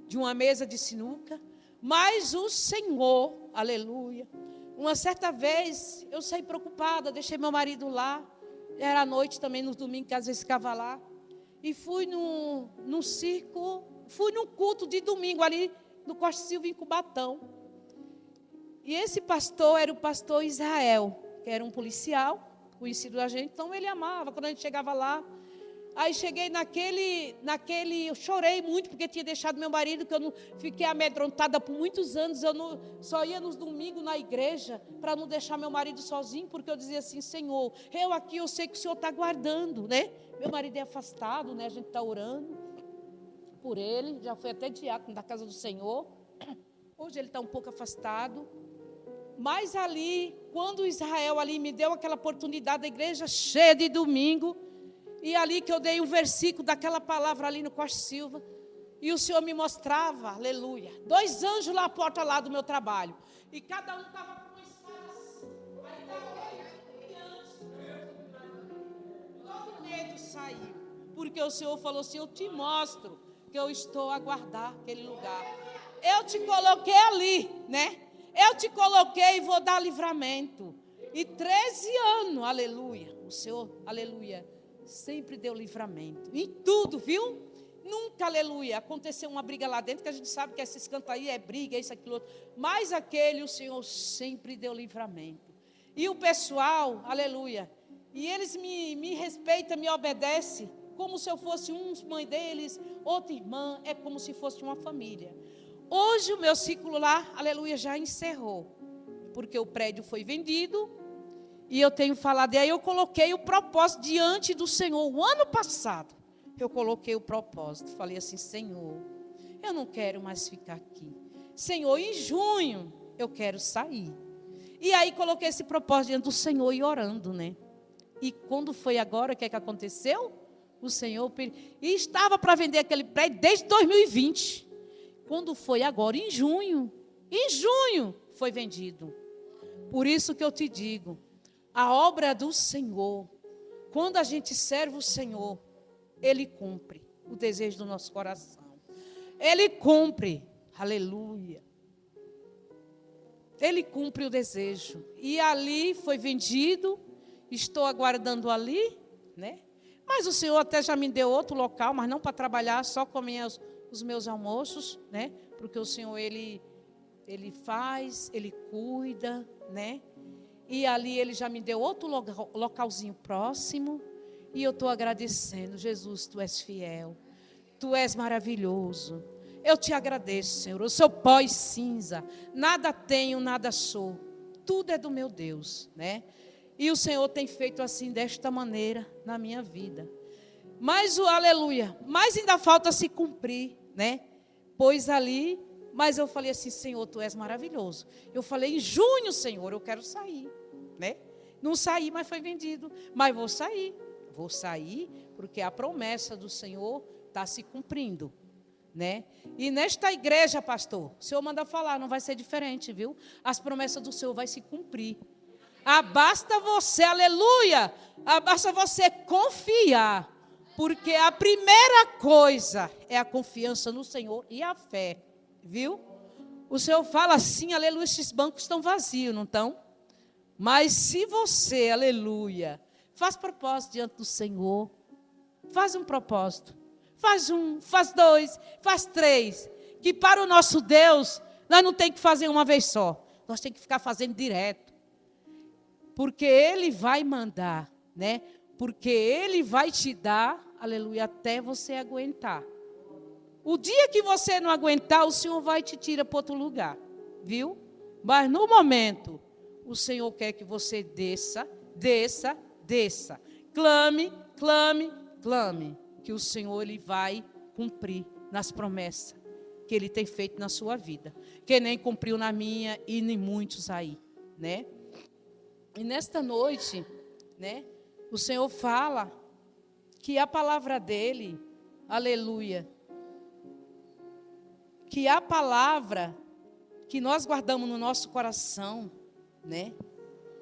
de uma mesa de sinuca. Mas o Senhor, aleluia, uma certa vez eu saí preocupada, deixei meu marido lá. Era à noite também, no domingo, que às vezes ficava lá. E fui num circo, fui num culto de domingo ali no Costa Silva, em Cubatão. E esse pastor era o pastor Israel, que era um policial, conhecido da gente. Então ele amava quando a gente chegava lá. Aí cheguei naquele, eu chorei muito, porque tinha deixado meu marido, que eu não fiquei amedrontada por muitos anos. Eu não, só ia nos domingos na igreja, para não deixar meu marido sozinho, porque eu dizia assim, Senhor, eu aqui, eu sei que o Senhor está guardando, né? Meu marido é afastado, né? A gente está orando por ele, já foi até diácono da casa do Senhor. Hoje ele está um pouco afastado. Mas ali, quando Israel ali me deu aquela oportunidade, a igreja cheia de domingo, e ali que eu dei um versículo daquela palavra ali no Costa Silva, e o Senhor me mostrava, aleluia, 2 anjos lá à porta lá do meu trabalho, e cada um estava com uma espada assim, aí todo medo saiu, porque o Senhor falou assim, eu te mostro que eu estou a guardar aquele lugar, eu te coloquei ali, né? Eu te coloquei e vou dar livramento. E 13 anos, aleluia, o Senhor, aleluia, sempre deu livramento. Em tudo, viu? Nunca, aleluia, aconteceu uma briga lá dentro, que a gente sabe que esses cantos aí é briga, isso, aquilo, outro. Mas aquele, o Senhor sempre deu livramento. E o pessoal, aleluia, e eles me respeitam, me obedecem, como se eu fosse mãe deles, outra irmã, é como se fosse uma família. Hoje o meu ciclo lá, aleluia, já encerrou, porque o prédio foi vendido, e eu tenho falado, e aí eu coloquei o propósito diante do Senhor. O ano passado, eu coloquei o propósito, falei assim, Senhor, eu não quero mais ficar aqui. Senhor, em junho, eu quero sair. E aí coloquei esse propósito diante do Senhor e orando, né? E quando foi agora, o que é que aconteceu? O Senhor, e estava para vender aquele prédio desde 2020. Quando foi agora, em junho, foi vendido. Por isso que eu te digo, a obra do Senhor, quando a gente serve o Senhor, Ele cumpre o desejo do nosso coração. Ele cumpre, aleluia. Ele cumpre o desejo. E ali foi vendido, estou aguardando ali, né? Mas o Senhor até já me deu outro local, mas não para trabalhar, só com os meus almoços, né? Porque o Senhor, Ele faz, Ele cuida, né? E ali Ele já me deu outro localzinho próximo. E eu estou agradecendo. Jesus, Tu és fiel. Tu és maravilhoso. Eu te agradeço, Senhor. Eu sou pó e cinza. Nada tenho, nada sou. Tudo é do meu Deus, né? E o Senhor tem feito assim, desta maneira, na minha vida. Mas o aleluia, mas ainda falta se cumprir, né? Pois ali, mas eu falei assim, Senhor, Tu és maravilhoso. Eu falei, em junho, Senhor, eu quero sair, né? Não saí, mas foi vendido. Mas vou sair, porque a promessa do Senhor está se cumprindo, né? E nesta igreja, pastor, o Senhor manda falar, não vai ser diferente, viu? As promessas do Senhor vai se cumprir. Basta você, aleluia, basta você confiar, porque a primeira coisa é a confiança no Senhor e a fé, viu? O Senhor fala assim, aleluia, esses bancos estão vazios, não estão? Mas se você, aleluia, faz propósito diante do Senhor, faz um propósito, faz 1, faz 2, faz 3, que para o nosso Deus, nós não temos que fazer uma vez só, nós temos que ficar fazendo direto, porque Ele vai mandar, né? Porque Ele vai te dar, aleluia, até você aguentar. O dia que você não aguentar, o Senhor vai te tirar para outro lugar, viu? Mas no momento, o Senhor quer que você desça. Clame, clame, clame, que o Senhor Ele vai cumprir nas promessas que Ele tem feito na sua vida, que nem cumpriu na minha e em muitos aí, né? E nesta noite, né, O Senhor fala que a palavra dele, aleluia, que a palavra que nós guardamos no nosso coração, né?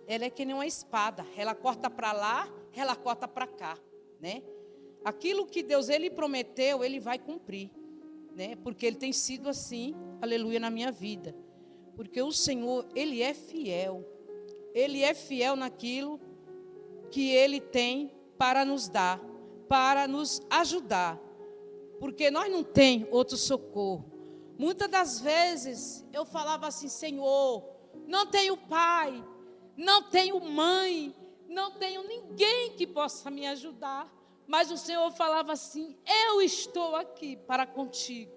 Ela é que nem uma espada, ela corta para lá, ela corta para cá, né? Aquilo que Deus ele prometeu, ele vai cumprir, né? Porque ele tem sido assim, aleluia, na minha vida. Porque o Senhor, ele é fiel. Ele é fiel naquilo que ele tem para nos dar, para nos ajudar. Porque nós não temos outro socorro. Muitas das vezes eu falava assim: Senhor, não tenho pai, não tenho mãe, não tenho ninguém que possa me ajudar. Mas o Senhor falava assim: eu estou aqui para contigo,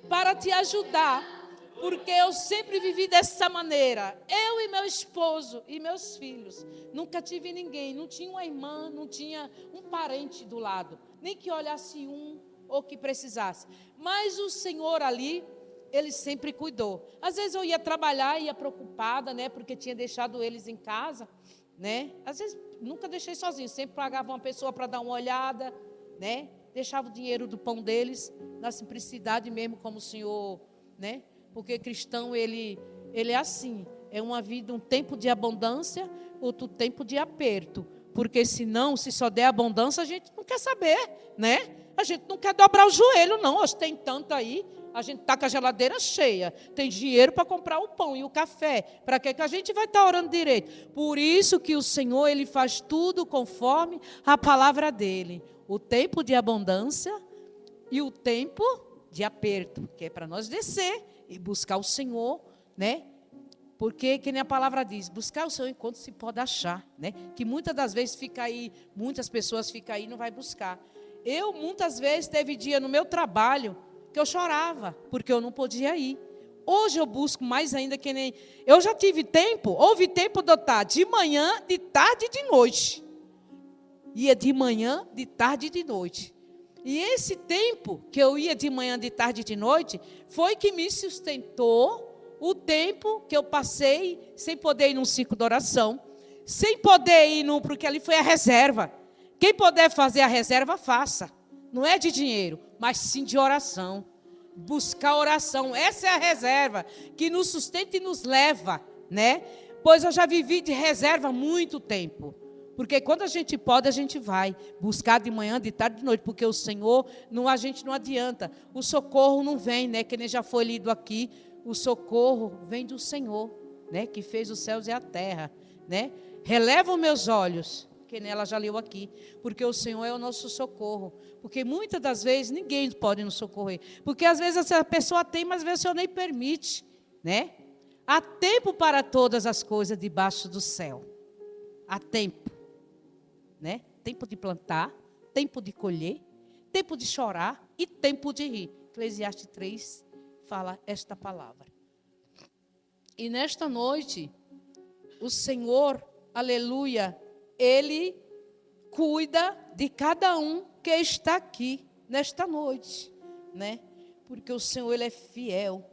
para te ajudar. Porque eu sempre vivi dessa maneira. Eu e meu esposo e meus filhos. Nunca tive ninguém, não tinha uma irmã, não tinha um parente do lado. Nem que olhasse um ou que precisasse. Mas o Senhor ali, ele sempre cuidou. Às vezes eu ia trabalhar, ia preocupada, né? Porque tinha deixado eles em casa, né? Às vezes nunca deixei sozinho. Sempre pagava uma pessoa para dar uma olhada, né? Deixava o dinheiro do pão deles, na simplicidade mesmo, como o Senhor, né? Porque cristão, ele é assim, é uma vida, um tempo de abundância, outro tempo de aperto. Porque senão, se só der abundância, a gente não quer saber, né? A gente não quer dobrar o joelho, não. Hoje tem tanto aí, a gente está com a geladeira cheia, tem dinheiro para comprar o pão e o café. Para que a gente vai estar orando direito? Por isso que o Senhor, ele faz tudo conforme a palavra dele. O tempo de abundância e o tempo de aperto, que é para nós descer e buscar o Senhor, né? Porque, que nem a palavra diz, buscar o Senhor enquanto se pode achar, né? Que muitas das vezes fica aí, muitas pessoas ficam aí e não vai buscar. Eu, muitas vezes, teve dia no meu trabalho que eu chorava, porque eu não podia ir. Hoje eu busco mais ainda que nem... Eu já tive tempo, houve tempo de eu estar de manhã, de tarde e de noite. Ia de manhã, de tarde e de noite. E esse tempo que eu ia de manhã, de tarde e de noite, foi que me sustentou o tempo que eu passei sem poder ir num ciclo de oração, sem poder ir porque ali foi a reserva. Quem puder fazer a reserva, faça. Não é de dinheiro, mas sim de oração. Buscar oração, essa é a reserva que nos sustenta e nos leva, né? Pois eu já vivi de reserva há muito tempo. Porque quando a gente pode, a gente vai buscar de manhã, de tarde, de noite. Porque o Senhor, a gente não adianta. O socorro não vem, né? Que nem já foi lido aqui. O socorro vem do Senhor, né? Que fez os céus e a terra, né? Releva os meus olhos, que nela já leu aqui. Porque o Senhor é o nosso socorro. Porque muitas das vezes ninguém pode nos socorrer. Porque às vezes a pessoa tem, mas às vezes o Senhor nem permite, né? Há tempo para todas as coisas debaixo do céu. Há tempo. Né? Tempo de plantar, tempo de colher, tempo de chorar e tempo de rir. Eclesiastes 3 fala esta palavra. E nesta noite, o Senhor, aleluia, Ele cuida de cada um que está aqui nesta noite, né? Porque o Senhor, Ele é fiel.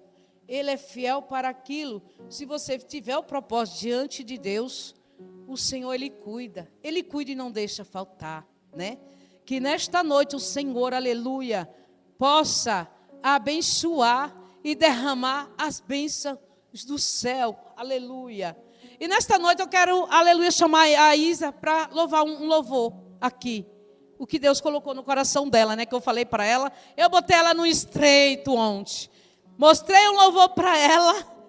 Ele é fiel para aquilo. Se você tiver o propósito diante de Deus, o Senhor, Ele cuida e não deixa faltar, né? Que nesta noite o Senhor, aleluia, possa abençoar e derramar as bênçãos do céu, aleluia. E nesta noite eu quero, aleluia, chamar a Isa para louvar um louvor aqui. O que Deus colocou no coração dela, né? Que eu falei para ela, eu botei ela no estreito ontem. Mostrei um louvor para ela.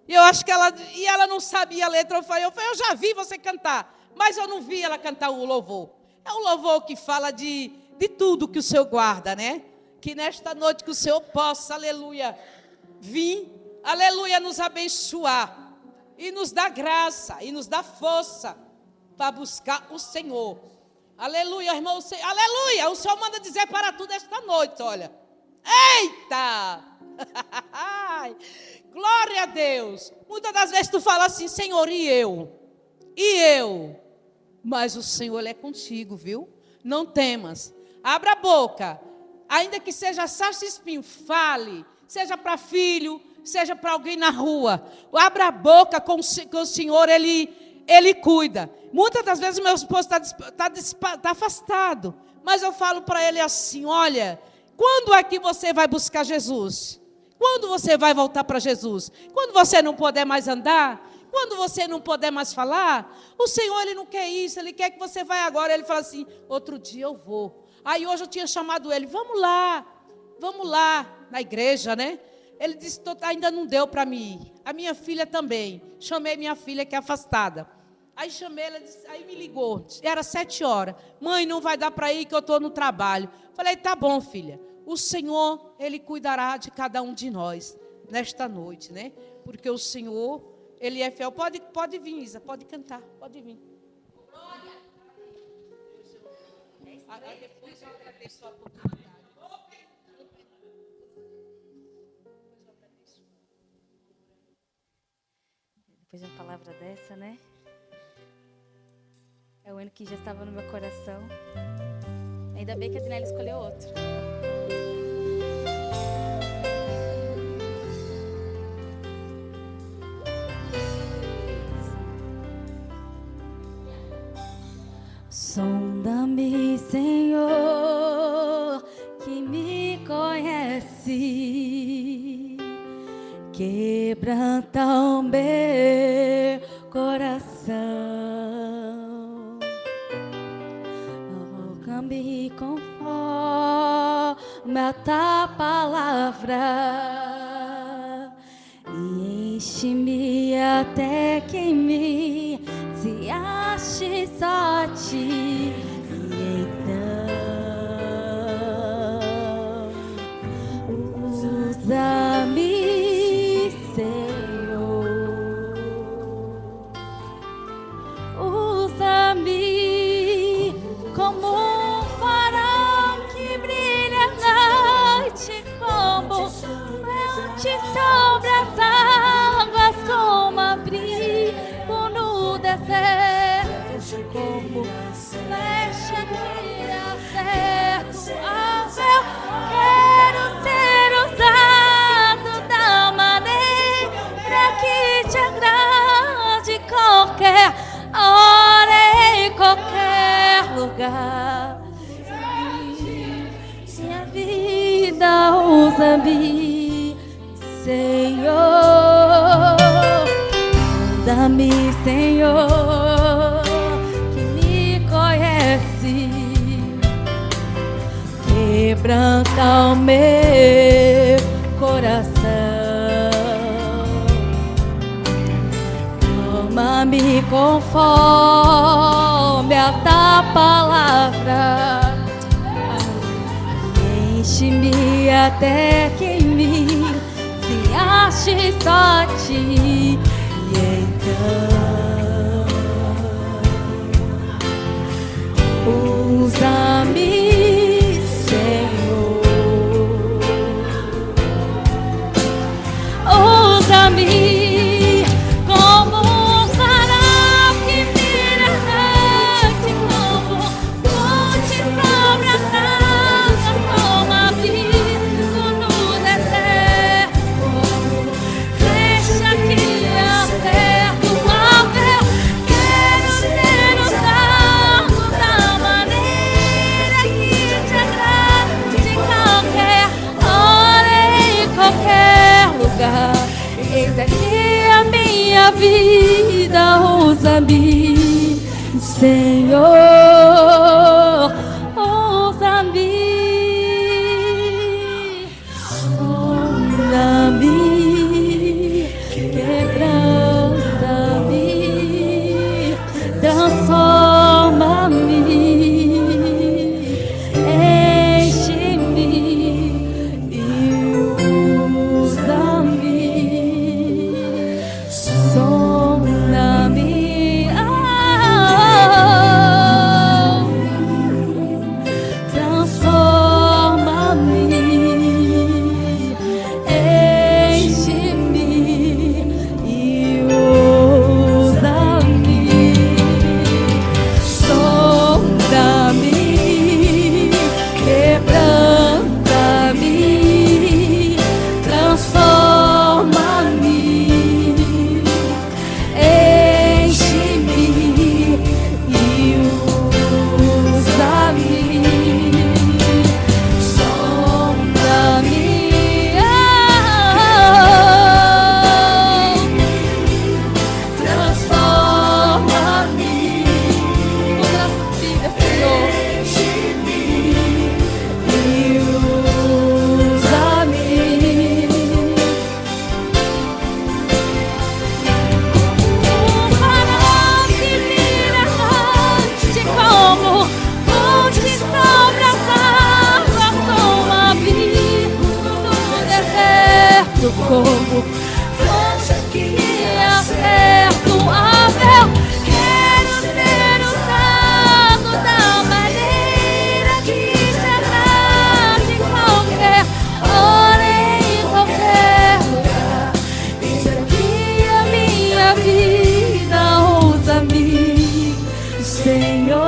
E eu acho que ela não sabia a letra. Eu falei, eu já vi você cantar, mas eu não vi ela cantar o louvor. É um louvor que fala de tudo que o Senhor guarda, né? Que nesta noite que o Senhor possa, aleluia, vir, aleluia, nos abençoar. E nos dar graça, e nos dar força para buscar o Senhor. Aleluia, irmão, aleluia, o Senhor manda dizer para tudo esta noite, olha. Eita! Glória a Deus. Muitas das vezes tu fala assim, Senhor, e eu? E eu? Mas o Senhor, Ele é contigo, viu? Não temas. Abra a boca. Ainda que seja sarça e espinho, fale. Seja para filho, seja para alguém na rua. Abra a boca com o Senhor, Ele Ele cuida. Muitas das vezes meu esposo está afastado. Mas eu falo para ele assim, olha, quando é que você vai buscar Jesus? Quando você vai voltar para Jesus? Quando você não puder mais andar? Quando você não puder mais falar? O Senhor, Ele não quer isso, Ele quer que você vá agora. Ele fala assim, outro dia eu vou. Aí hoje eu tinha chamado ele, vamos lá, na igreja, né? Ele disse, ainda não deu para mim ir. A minha filha também. Chamei minha filha que é afastada. Aí chamei ela, aí me ligou, era 7 horas. Mãe, não vai dar para ir que eu estou no trabalho. Falei, tá bom, filha. O Senhor, Ele cuidará de cada um de nós nesta noite, né? Porque o Senhor, Ele é fiel. Pode vir, Isa, pode cantar, pode vir. Glória. Depois eu agradeço a oportunidade. Depois de uma palavra dessa, né? É o hino que já estava no meu coração. Ainda bem que a Dinelli escolheu outro. Sonda-me, Senhor, que me conhece. Quebranta o meu coração. Coloca-me conforme a tua palavra e enche-me até que em mim se ache só ti. E então usa-me, usa-me como um farol que brilha à noite, como fonte sobre as águas, como abrigo no deserto, como flecha que acerta ao céu. Quero ser usado da maneira que te agrade, qualquer hora, em qualquer lugar. Minha vida, usa-me, Senhor. Usa-me, Senhor, que me conhece. Quebranta o meu coração. Toma-me conforme a tua palavra. Enche-me até que em mim se ache só ti. E então usa-me, Senhor. Usa-me como um farol que brilha à noite, como fonte sobre as águas, como abrigo no deserto, flecha que acerta o alvo. Quero ser usado da maneira que te agrade, de qualquer hora, em qualquer lugar. Eis aqui a minha vida, usa-me, Senhor, usa-me, sonda-me, quebranta-me, transforma-me, enche-me e usa-me. Sonda-me, como fonte que acerta a véu. Quero ser usado da maneira que te agrada em qualquer hora, em qualquer lugar. Eis aqui a minha vida, usa-me, Senhor,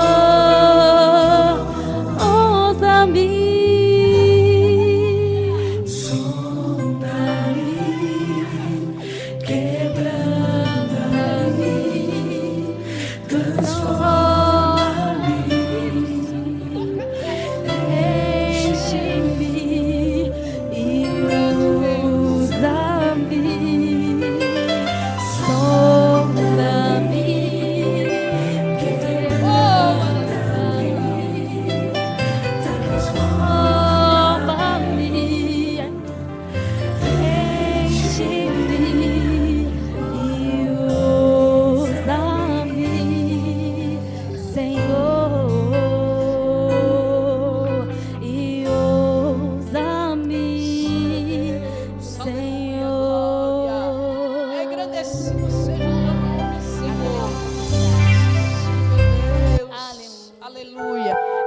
usa-me.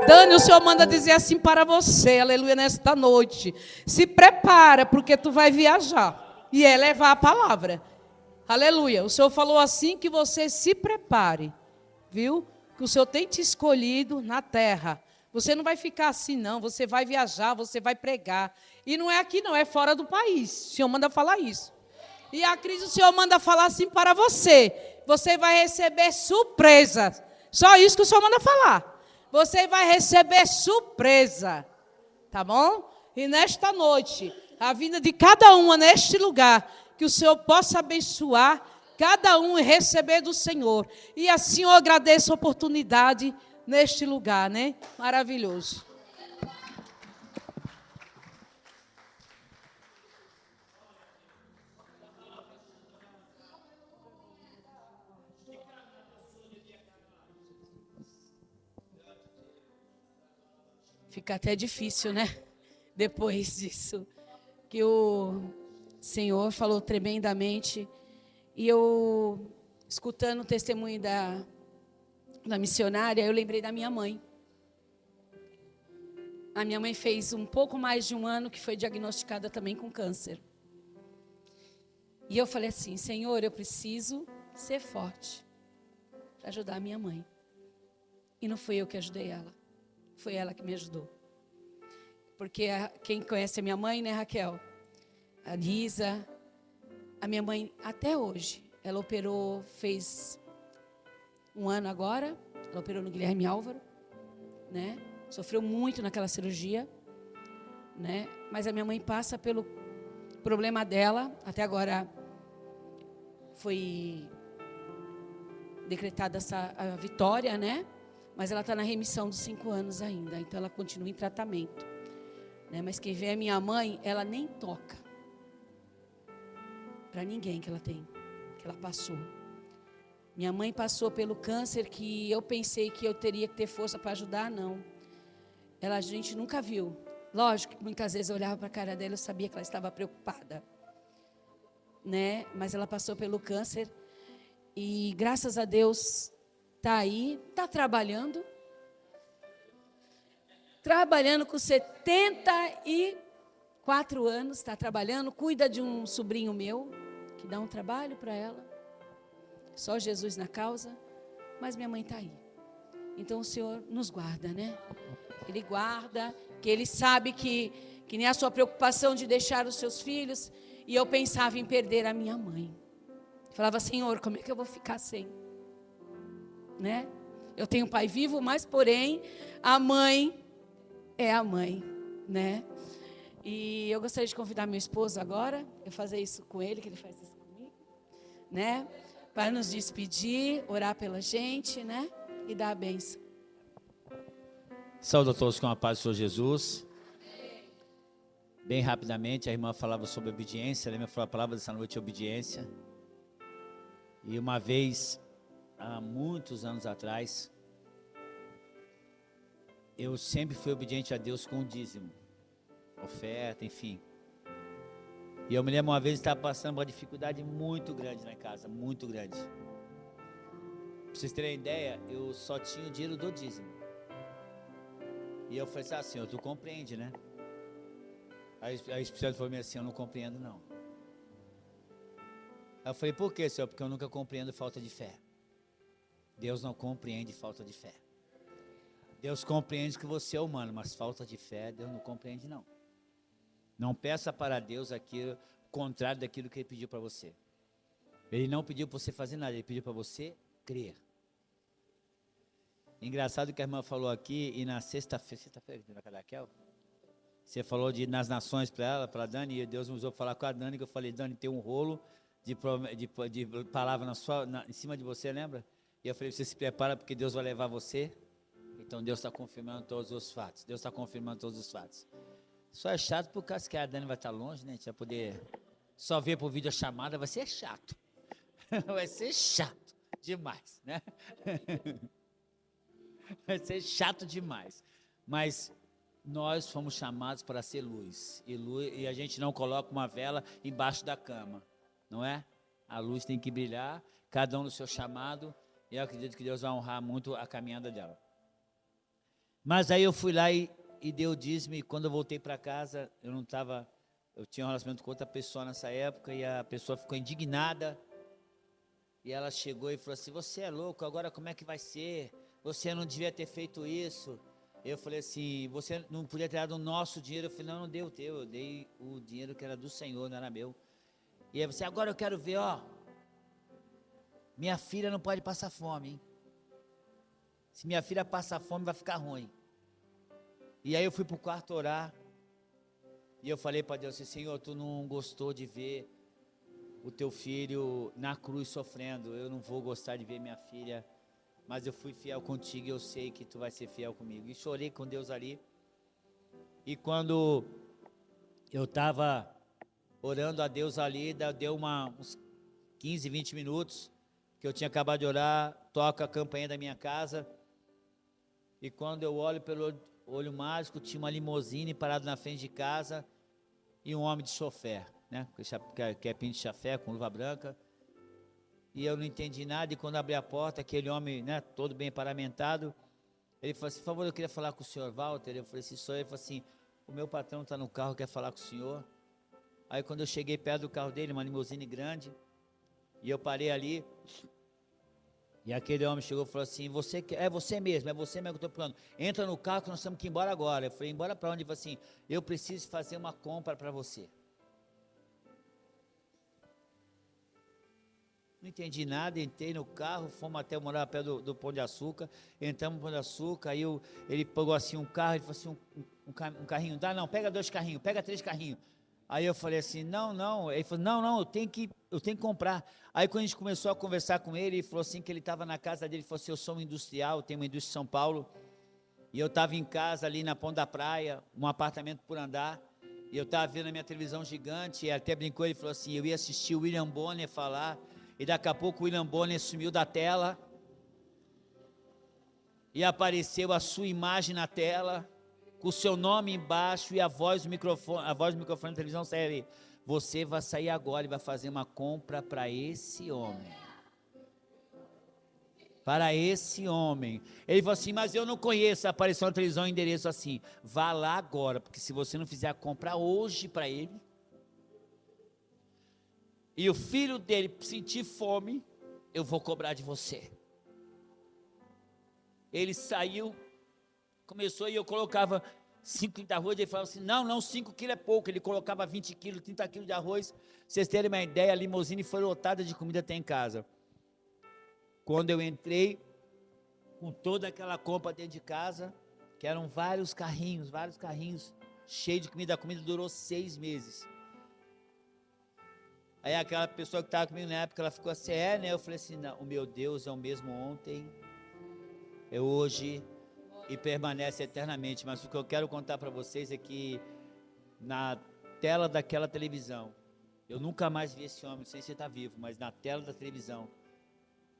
Dani, o Senhor manda dizer assim para você, aleluia, nesta noite. Se prepara, porque tu vai viajar. E é levar a palavra. Aleluia. O Senhor falou assim que você se prepare. Viu? Que o Senhor tem te escolhido na terra. Você não vai ficar assim, não. Você vai viajar, você vai pregar. E não é aqui, não. É fora do país. O Senhor manda falar isso. E a crise, o Senhor manda falar assim para você. Você vai receber surpresa. Só isso que o Senhor manda falar. Você vai receber surpresa, tá bom? E nesta noite, a vinda de cada uma neste lugar, que o Senhor possa abençoar cada um e receber do Senhor. E assim eu agradeço a oportunidade neste lugar, né? Maravilhoso. Fica até difícil, né? Depois disso, que o Senhor falou tremendamente. E eu, escutando o testemunho da missionária, eu lembrei da minha mãe. A minha mãe fez um pouco mais de um ano que foi diagnosticada também com câncer. E eu falei assim, Senhor, eu preciso ser forte para ajudar a minha mãe. E não fui eu que ajudei ela. Foi ela que me ajudou. Porque quem conhece a minha mãe, né, Raquel? A Lisa, a minha mãe, até hoje, ela operou, fez um ano agora, ela operou no Guilherme Álvaro, né? Sofreu muito naquela cirurgia, né? Mas a minha mãe passa pelo problema dela, até agora foi decretada a vitória, né? Mas ela está na remissão dos 5 anos ainda. Então ela continua em tratamento, né? Mas quem vê a minha mãe, ela nem toca para ninguém que ela tem, que ela passou. Minha mãe passou pelo câncer que eu pensei que eu teria que ter força para ajudar, não. A gente nunca viu. Lógico que muitas vezes eu olhava para a cara dela, eu sabia que ela estava preocupada, né? Mas ela passou pelo câncer e graças a Deus está aí, está trabalhando com 74 anos, está trabalhando, cuida de um sobrinho meu, que dá um trabalho para ela, só Jesus na causa, mas minha mãe está aí. Então o Senhor nos guarda, né? Ele guarda, que Ele sabe que nem a sua preocupação de deixar os seus filhos, e eu pensava em perder a minha mãe. Falava, Senhor, como é que eu vou ficar sem? Né? Eu tenho um pai vivo, mas porém a mãe é a mãe, né? E eu gostaria de convidar meu esposo agora, eu fazer isso com ele, que ele faz isso comigo, né? Para nos despedir, orar pela gente, né? E dar a bênção. Saúde a todos com a paz do Senhor Jesus. Bem rapidamente, a irmã falava sobre obediência, a irmã falou a palavra dessa noite, obediência. E uma vez, há muitos anos atrás, eu sempre fui obediente a Deus com o dízimo, oferta, enfim. E eu me lembro uma vez que estava passando por uma dificuldade muito grande lá em casa, muito grande. Pra vocês terem ideia, eu só tinha o dinheiro do dízimo. E eu falei assim, Senhor, tu compreende, né? Aí o Espírito Santo falou assim, eu não compreendo não. Aí eu falei, por quê, Senhor? Porque eu nunca compreendo falta de fé. Deus não compreende falta de fé. Deus compreende que você é humano, mas falta de fé, Deus não compreende não. Não peça para Deus aquilo, o contrário daquilo que Ele pediu para você. Ele não pediu para você fazer nada, Ele pediu para você crer. Engraçado que a irmã falou aqui, e na sexta-feira, na Cadaquel, você falou de nas nações para ela, para a Dani, e Deus me usou para falar com a Dani, que eu falei, Dani, tem um rolo de palavra em cima de você, lembra? E eu falei, você se prepara porque Deus vai levar você. Então Deus está confirmando todos os fatos. Deus está confirmando todos os fatos. Só é chato por causa que a Dani vai estar longe, né? A gente vai poder só ver por videochamada, vai ser chato. Vai ser chato demais, né? Vai ser chato demais. Mas nós fomos chamados para ser luz. E a gente não coloca uma vela embaixo da cama, não é? A luz tem que brilhar, cada um no seu chamado. E eu acredito que Deus vai honrar muito a caminhada dela. Mas aí eu fui lá e dei o dízimo, e quando eu voltei para casa, eu tinha um relacionamento com outra pessoa nessa época, e a pessoa ficou indignada, e ela chegou e falou assim, você é louco, agora como é que vai ser? Você não devia ter feito isso. Eu falei assim, você não podia ter dado o nosso dinheiro? Eu falei, não dei o teu, eu dei o dinheiro que era do Senhor, não era meu. E aí você, agora eu quero ver, minha filha não pode passar fome, hein? Se minha filha passar fome, vai ficar ruim. E aí eu fui para o quarto orar, e eu falei para Deus assim, Senhor, tu não gostou de ver o teu filho na cruz sofrendo, eu não vou gostar de ver minha filha, mas eu fui fiel contigo e eu sei que tu vai ser fiel comigo. E chorei com Deus ali, e quando eu estava orando a Deus ali, deu uns 15, 20 minutos, que eu tinha acabado de orar, toca a campainha da minha casa, e quando eu olho pelo olho mágico, tinha uma limusine parada na frente de casa, e um homem de chofé, né, que é pinto de chafé, com luva branca, e eu não entendi nada, e quando abri a porta, aquele homem, né, todo bem paramentado, ele falou assim, por favor, eu queria falar com o senhor Walter. Eu falei assim, sou eu. Ele falou assim, o meu patrão está no carro, quer falar com o senhor. Aí quando eu cheguei perto do carro dele, uma limusine grande, e eu parei ali, e aquele homem chegou e falou assim, é você mesmo que eu estou falando, entra no carro que nós temos que ir embora agora. Eu falei, embora para onde? Ele falou assim, eu preciso fazer uma compra para você. Não entendi nada, entrei no carro, fomos até morar perto do Pão de Açúcar, entramos no Pão de Açúcar, aí ele pegou assim um carro, ele falou assim, um carrinho, não, pega 2 carrinhos, pega 3 carrinhos. Aí eu falei assim, não, ele falou, não, eu tenho que comprar. Aí quando a gente começou a conversar com ele falou assim que ele estava na casa dele, ele falou assim, eu sou um industrial, tenho uma indústria em São Paulo, e eu estava em casa ali na ponta da praia, um apartamento por andar, e eu estava vendo a minha televisão gigante, e até brincou, ele falou assim, eu ia assistir o William Bonner falar, e daqui a pouco o William Bonner sumiu da tela, e apareceu a sua imagem na tela, com o seu nome embaixo e a voz do microfone da televisão série. Você vai sair agora e vai fazer uma compra para esse homem. Para esse homem. Ele falou assim, mas eu não conheço. Apareceu na televisão o endereço assim, vá lá agora, porque se você não fizer a compra hoje para ele, e o filho dele sentir fome, eu vou cobrar de você. Ele saiu, começou, e eu colocava 5 quilos de arroz, ele falava assim, não, 5 quilos é pouco, ele colocava 20 quilos, 30 quilos de arroz. Vocês terem uma ideia, a limusine foi lotada de comida até em casa. Quando eu entrei, com toda aquela compra dentro de casa, que eram vários carrinhos, cheios de comida, a comida durou 6 meses. Aí aquela pessoa que estava comigo na época, ela ficou assim, né? Eu falei assim, não, o meu Deus é o mesmo ontem, é hoje e permanece eternamente. Mas o que eu quero contar para vocês é que na tela daquela televisão, eu nunca mais vi esse homem, não sei se ele está vivo, mas na tela da televisão,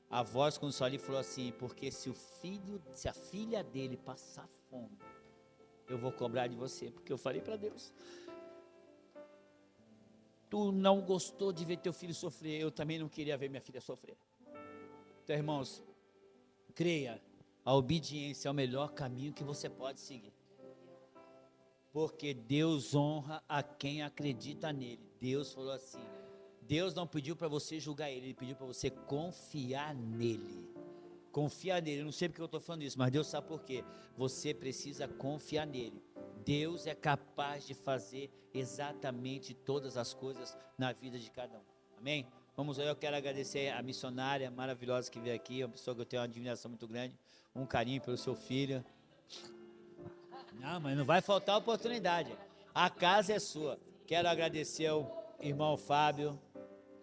a voz com o ali falou assim, porque se a filha dele passar fome, eu vou cobrar de você, porque eu falei para Deus. tu não gostou de ver teu filho sofrer, eu também não queria ver minha filha sofrer. Então, irmãos, creia, a obediência é o melhor caminho que você pode seguir. Porque Deus honra a quem acredita nele. Deus falou assim, Deus não pediu para você julgar ele, ele pediu para você confiar nele. Confiar nele, eu não sei porque eu estou falando isso, mas Deus sabe por quê. Você precisa confiar nele. Deus é capaz de fazer exatamente todas as coisas na vida de cada um. Amém? Vamos lá, eu quero agradecer a missionária maravilhosa que veio aqui, uma pessoa que eu tenho uma admiração muito grande, um carinho pelo seu filho. Não, mas não vai faltar oportunidade. A casa é sua. Quero agradecer ao irmão Fábio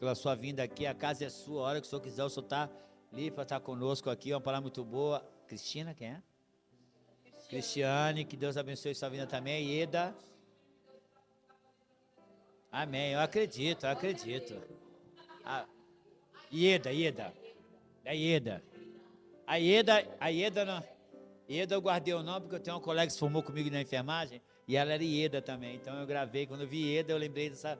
pela sua vinda aqui. A casa é sua. A hora que o senhor quiser, o senhor está ali para estar conosco aqui. É uma palavra muito boa. Cristina, quem é? Cristiane, que Deus abençoe sua vinda também. Ieda. Amém. Eu acredito, eu acredito. Ieda. É Ieda. A Ieda não. Ieda eu guardei o nome porque eu tenho uma colega que se formou comigo na enfermagem e ela era Ieda também, então eu gravei, quando eu vi Ieda eu lembrei dessa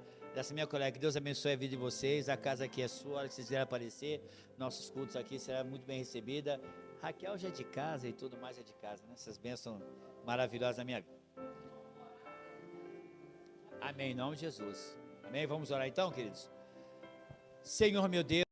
minha colega. Que Deus abençoe a vida de vocês, a casa aqui é sua, a hora que vocês quiserem aparecer, nossos cultos aqui será muito bem recebida. Raquel já é de casa e tudo mais é de casa, né? Essas bênçãos maravilhosas na minha vida. Amém, em nome de Jesus. Amém, vamos orar então, queridos? Senhor meu Deus.